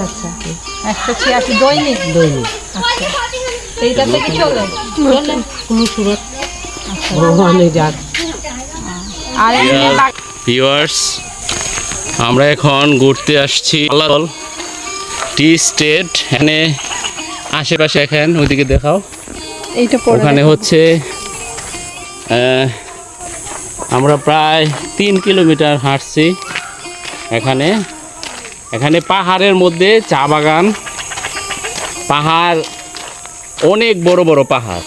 আচ্ছা আচ্ছা 186 দৈনিক দৈনিক। আচ্ছা এইটাতে কি চলে কোনো সুরত ভগবানের যাক। আর এমনি ভিউয়ার্স, আমরা এখন ঘুরতে আসছি পাল্লাতল টি স্টেট। এখানে আশেপাশে এখন ওইদিকে দেখাও, এইটা ওখানে হচ্ছে আমরা প্রায় 3 কিলোমিটার হাঁটছি। এখানে পাহাড়ের মধ্যে চা বাগান, পাহাড় অনেক বড় বড় পাহাড়,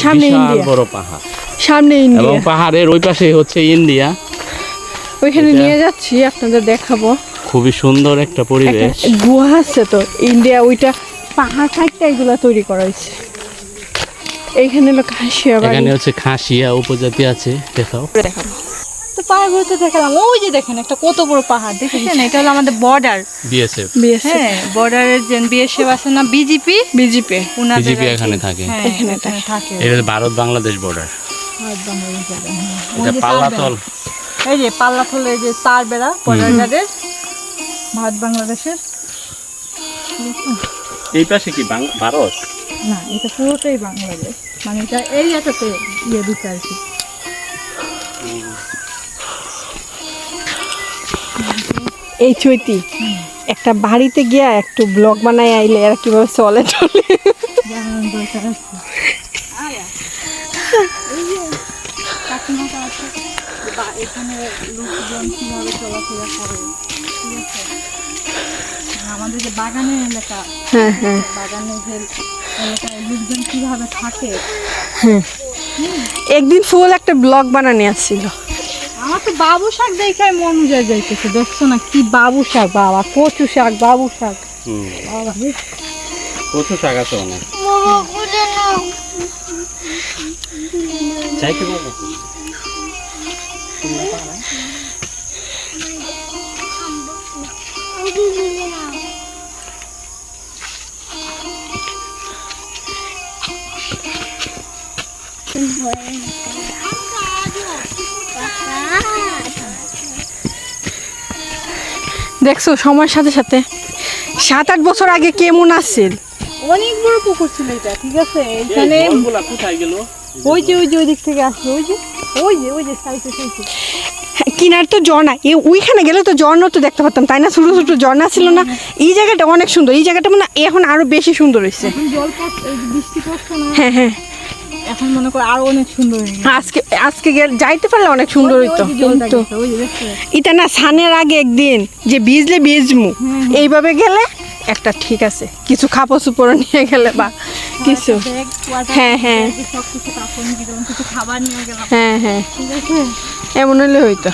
সামনে বিশাল ইন্ডিয়া, বড় পাহাড়, সামনে এবং ইন্ডিয়া। পাহাড়ের ওই পাশে হচ্ছে ইন্ডিয়া। ওইখানে এটা- নিয়ে যাচ্ছি, আপনাদের দেখাবো। খুবই সুন্দর একটা পরিবেশ। একটা গুহা আছে তো ইন্ডিয়া, ওইটা পাহাড় কাটতে এগুলা তৈরি করা হয়েছে। এইখানে হলো খাসিয়া বাড়ি। এখানে হচ্ছে খাসিয়া উপজাতি আছে, দেখাও। দেখাবো তো পাহাড়গুলো তো দেখালাম। ওই যে দেখেন একটা কত বড় পাহাড় দেখেছেন, এটা হলো আমাদের বর্ডার। বিএসএফ হ্যাঁ, বর্ডারের যে বিএসএফ আছে না, বিজেপি উনাদের বিজেপি আর কি। এখানে থাকে। হ্যাঁ, এখানে এখানে থাকে। এটা ভারত বাংলাদেশ বর্ডার। ভারত বাংলাদেশ border, হ্যাঁ। ওই এটা যে পাল্লাতল। এই যে পাল্লাতল, এই যে তার বেড়া বর্ডারের ভারত বাংলাদেশের। এই পাশে কি ভারত? না, এটা পুরোটাই বাংলাদেশ, মানে এটা এরিয়াটাতে ইয়ে দিতে আর কি। এই চৈতি একটা বাড়িতে গিয়া একটু ব্লগ বানাই আইলে এরা কিভাবে চলে জানার দরকার আছে। এই যে কাকিমাটা আছে, এখানে লোকজন কিভাবে চলাফেরা করে, ঠিক আছে? আমাদের যে বাগানের এলাকা, হ্যাঁ হ্যাঁ বাগানের যে এলাকায় লোকজন কিভাবে থাকে। একদিন ফুল একটা ব্লগ বানানি আসছিল। আমার তো বাবু শাক দেখে মন উজাড় যাইতেছে, দেখছো না কি বাবু শাক, বাবা কচু শাক, বাবু শাক, বাবা কচু শাক আছে অনেক। চাইতে পারবো? দেখছো সময়ের সাথে সাথে 7-8 বছর আগে কেমন আসছিল। অনেক বড় পুকুর ছিল এটা, ঠিক আছে? এখানে জলগুলা কোথায় গেল? ওই যে ওই দিক থেকে আসলো, ওই যে সাইডে কিনার তো ঝর্ণা, ওইখানে গেলে তো ঝর্ণা তো দেখতে পারতাম, তাই না? ছোট ছোট ঝর্ণা ছিল না? এই জায়গাটা অনেক সুন্দর, এই জায়গাটা মানে এখন আরো বেশি সুন্দর হয়েছে। এখন জল পড়ছে, এই যে বৃষ্টি পড়ছে না, হ্যাঁ হ্যাঁ, এখন মনে করো আরো অনেক সুন্দর হয়ে গেছে। আজকে যাইতে পারলে অনেক সুন্দর হইতো, কিন্তু ওই যে দেখছো? এটা না সানের আগে একদিন যে ভিজলে ভিজমু এইভাবে গেলে একটা ঠিক আছে, কিছু কাপড় চোপড় নিয়ে গেলে বা কিছু। ব্যাগ, ওয়াটার হ্যাঁ হ্যাঁ ব্যাগ, সব কিছু কাপড় নিয়ে গেলাম, কিছু খাবার নিয়ে গেলাম, হ্যাঁ হ্যাঁ, ঠিক আছে? এমন হলে হইতো।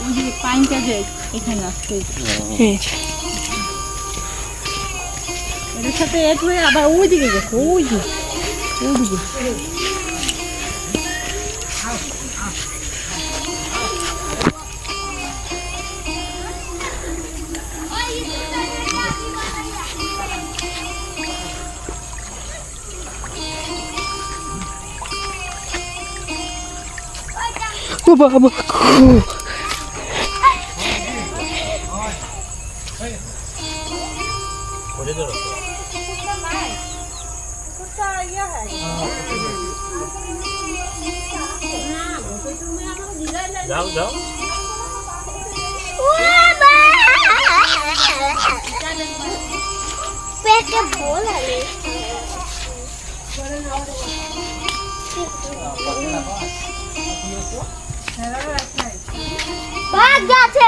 ওই যে পাইনটা যে এখানে আসছে, হ্যাঁ, এদের সাথে এড হয়ে আবার ওই দিকে গেছে, ওইদিকে ও বাবা, যাও যাও। পেটে ভোল আছে। বাঘ যাচ্ছে।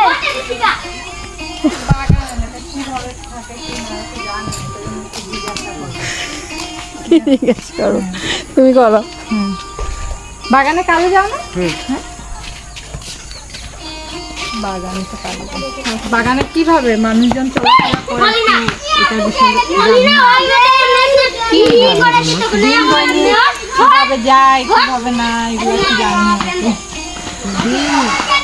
জিজ্ঞেস করো, তুমি করো। বাগানে কাজে যাও না? হ্যাঁ? বাগানে তো কাজে যাও। বাগানে কিভাবে মানুষজন চলাফেরা করে এটার বিষয়ে কিভাবে যায়, কিভাবে না, এগুলো কি জানি না আর কি। দিন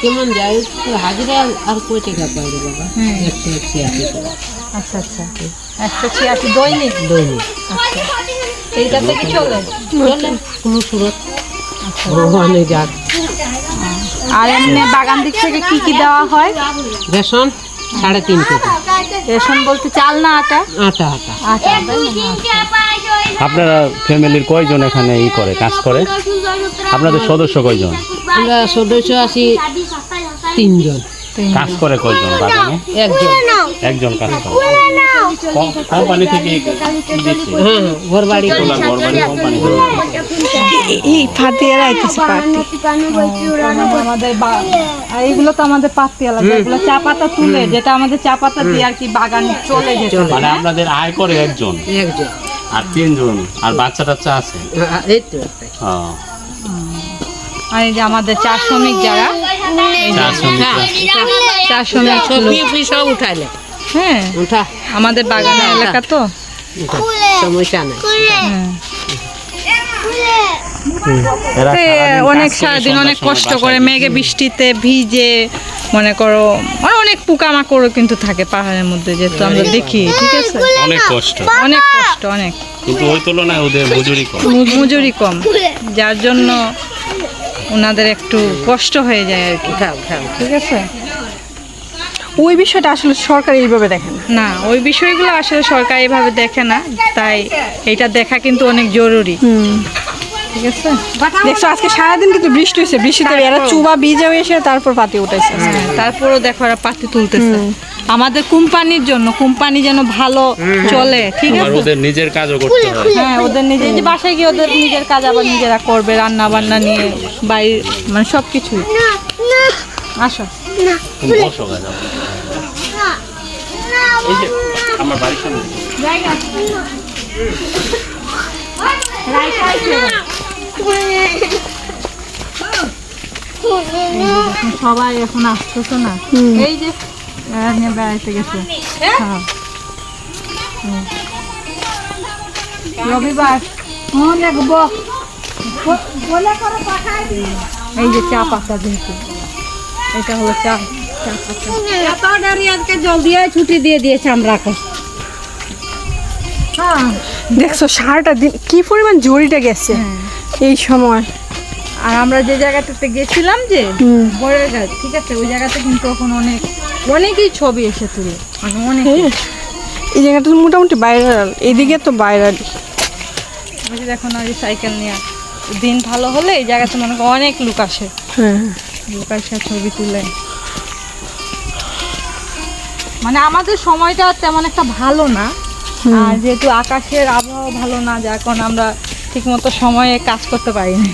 কেমন যায় হাজিরা আর কয় টাকা পাই রে বাবা 186 টাকা আচ্ছা আচ্ছা 186 দৈনিক দৈনিক আচ্ছা এইটাতে কি চলে চলে কোনো সুরত ভগবানে যাক আর এমনি বাগান দিক থেকে কি কি দেওয়া হয় রেশন 3.5 টাকা রেশন বলতে চাল না আটা আটা আটা আটা আপনারা ফ্যামিলির কয়জন এখানে করে কাজ করে আপনাদের সদস্য কয়জন আমরা সদস্য আছি 3 জন কাজ করে কয়জন বাগানে একজন কাজ করে কোম্পানি থেকে হ্যাঁ ঘর বাড়ি কোম্পানি এই ফাতিয়ারা আইতেছে পার্টি আমাদের আর এইগুলো তো আমাদের পাতি আলাদা এগুলো চা পাতা তুলে যেটা আমাদের চা পাতা দিয়ে আর কি বাগান চলে যেত মানে আপনাদের আয় করে একজন একজন আর 3 জন আর বাচ্চা টাচ্চা আছে এই তো হ্যাঁ আর এই যে আমাদের চা শ্রমিক যারা চা শ্রমিকরা চা শ্রমিক সব সব উঠাইলে হ্যাঁ উঠা আমাদের বাগানের এলাকা তো সমস্যা নাই এরা তে সারাদিন অনেক কাজ করে সারাদিন অনেক সন্ধ্যার কষ্ট সময় করে বাসায় মেঘে বৃষ্টিতে ভিজে মনে করো আর অনেক পোকামাকড়ও কিন্তু থাকে পাহাড়ের মধ্যে যেহেতু আমরা দেখি ঠিক আছে অনেক কষ্ট অনেক কষ্ট অনেক কিন্তু ওই তুলনায় ওদের মজুরি কম মজুরি কম যার জন্য ওনাদের একটু কষ্ট হয়ে যায় আর কি খাও খাও ঠিক আছে ওই বিষয়টা আসলে সরকার এইভাবে দেখে না না ওই বিষয়গুলো আসলে সরকার এভাবে দেখে না তাই এটা দেখা কিন্তু অনেক জরুরি ঠিক আছে দেখছো আজকে সারাদিন কিন্তু বৃষ্টি হয়েছে বৃষ্টিতে এরা চুবা ভিজে এসে তারপর পাতি উঠাইছে তারপরও দেখো ওরা পাতি তুলতেছে আমাদের কোম্পানির জন্য কোম্পানি যেন ভালো চলে ঠিক আর আছে ওদের নিজের কাজও করতে হয় হ্যাঁ ওদের নিজে যে বাসায় গিয়ে ওদের নিজের কাজ আবার নিজেরা করবে রান্না বান্না নিয়ে বাইরে মানে সব কিছুই আসো তুমি বসো গা যাও। এই যে আমার বাড়ির সামনে সবাই এখন আসতেছে না এই যে এরা নিয়ে বেড়াইতে গেছে হ্যাঁ রবিবার দেখবো এই যে চা পাতা যেহেতু এটা হলো চা পাতা আজকে জলদি ছুটি দিয়ে দিয়েছে আমরা হ্যাঁ দেখছো সারাটা দিন কি পরিমাণ জড়িটা গেছে এই সময় আর আমরা যে জায়গাটাতে গেছিলাম যে বড়ের গাছ ঠিক আছে ওই জায়গাতে কিন্তু এখন অনেকই ছবি এসে তুলে মানে অনেক এই জায়গাটা তো মোটামুটি ভাইরাল এদিকে তো ভাইরাল ওই যে দেখো না যে সাইকেল নিয়ে দিন ভালো হলে এই জায়গাতে মনে করো অনেক লোক আসে হ্যাঁ লোক আসে ছবি তুলে মানে আমাদের সময়টা তেমন একটা ভালো না আর যেহেতু আকাশের আবহাওয়া ভালো না যার কারণে আমরা ঠিক মতো সময়ে কাজ করতে পারি নাই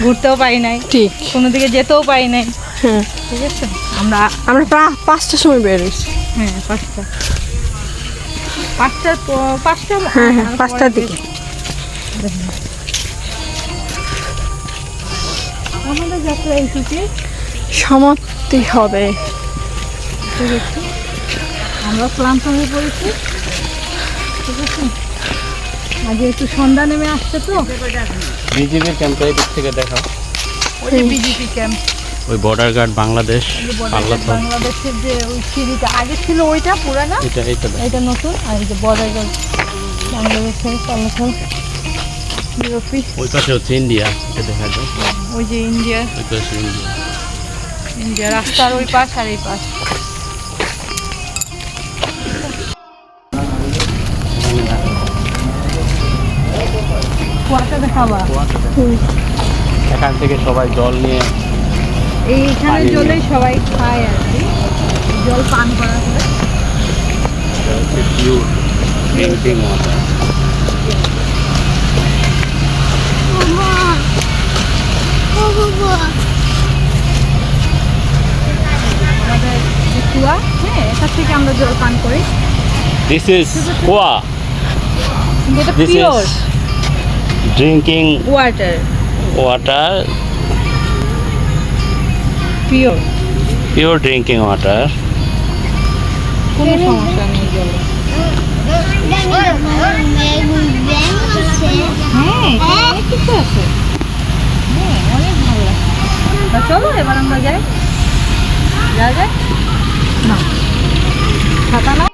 ঘুরতেও পারি নাই ঠিক কোনো দিকে যেতেও পারি নাই হ্যাঁ ঠিক আছে আমরা আমরা প্রায় 5টার সময় বের হয়েছি হ্যাঁ পাঁচটা হ্যাঁ হ্যাঁ 5টার দিকে আমাদের যাত্রা এইটুকু সমাপ্তি হবে আমরা ক্লান্ত হয়ে পড়েছি ঠিক আছে আগে একটু সন্ধ্যা নেমে আসছে তো বিজিবির ক্যাম্পে এই দিক থেকে দেখাও ওই যে বিজেপি ক্যাম্প ওই বর্ডার গার্ড বাংলাদেশ পাল্লাথল বাংলাদেশের যে ওই সিঁড়িটা আগে ছিল ওইটা পুরানা এটা এটা নতুন আর এই যে বর্ডার গার্ড বাংলাদেশের পাল্লাথল অফিস ওই পাশে হচ্ছে ইন্ডিয়া এটা দেখা যায় ওই যে ইন্ডিয়া ওই পাশে ইন্ডিয়া রাস্তার ওই পাশ আর এই পাশ কুয়াটা দেখাবা এখান থেকে সবাই জল নিয়ে এইখানে জলেই সবাই খায় আর কি জল পান করা করে এটা হচ্ছে পিওর ড্রিঙ্কিং ওয়াটার আমাদের যে কুয়া হ্যাঁ এখান থেকে আমরা জল পান করি দিস ইজ কোয়া কিন্তু এটা this pure is drinking water water pure pure drinking water কোনো সমস্যা নেই জলে হ্যাঁ এখানে অনেক কিছু আছে হ্যাঁ অনেক ভালো লাগে তা চলো এবার আমরা যাই, যা যাই না, ছাতা না